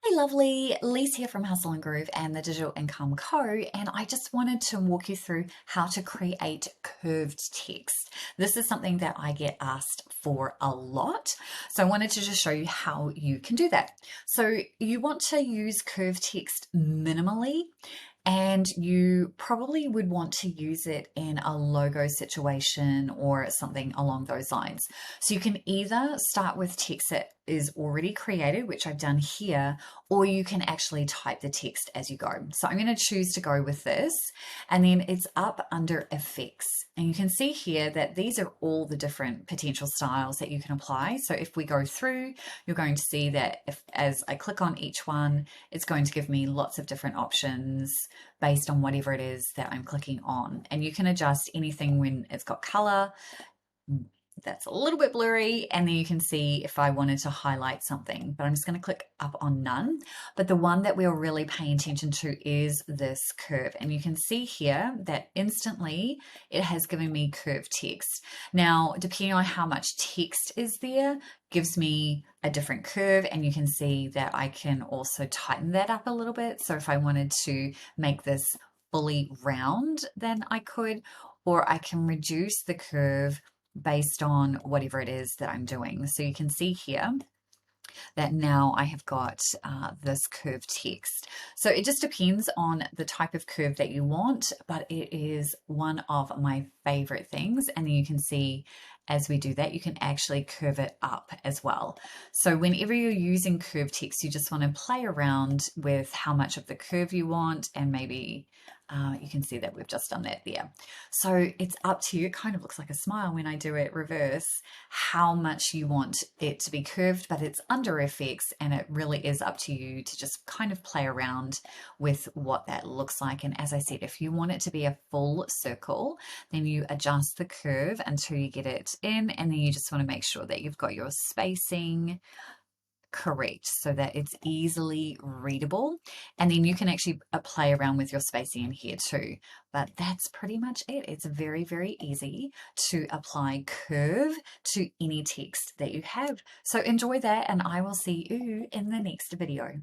Hey lovely, Lise here from Hustle and Groove and the Digital Income Co. And I just wanted to walk you through how to create curved text. This is something that I get asked for a lot. So I wanted to just show you how you can do that. So you want to use curved text minimally, and you probably would want to use it in a logo situation or something along those lines. So you can either start with text that is already created, which I've done here, or you can actually type the text as you go. So I'm going to choose to go with this, and then it's up under effects. And you can see here that these are all the different potential styles that you can apply. So if we go through, you're going to see that as I click on each one, it's going to give me lots of different options based on whatever it is that I'm clicking on. And you can adjust anything when it's got color. That's a little bit blurry, and then you can see if I wanted to highlight something, but I'm just going to click up on none. But the one that we're really paying attention to is this curve, and you can see here that instantly it has given me curved text. Now, depending on how much text is there, gives me a different curve, and you can see that I can also tighten that up a little bit. So if I wanted to make this fully round, then I could, or I can reduce the curve based on whatever it is that I'm doing. So you can see here that now I have got this curved text. So it just depends on the type of curve that you want, but it is one of my favorite things. And then you can see as we do that, you can actually curve it up as well. So whenever you're using curved text, you just want to play around with how much of the curve you want, and maybe you can see that we've just done that there. So it's up to you. It kind of looks like a smile when I do it reverse, how much you want it to be curved, but it's under effects, and it really is up to you to just kind of play around with what that looks like. And as I said, if you want it to be a full circle, then you adjust the curve until you get it in, and then you just want to make sure that you've got your spacing correct so that it's easily readable, and then you can actually play around with your spacing in here too. But that's pretty much it. It's very easy to apply curve to any text that you have. So enjoy that, and I will see you in the next video.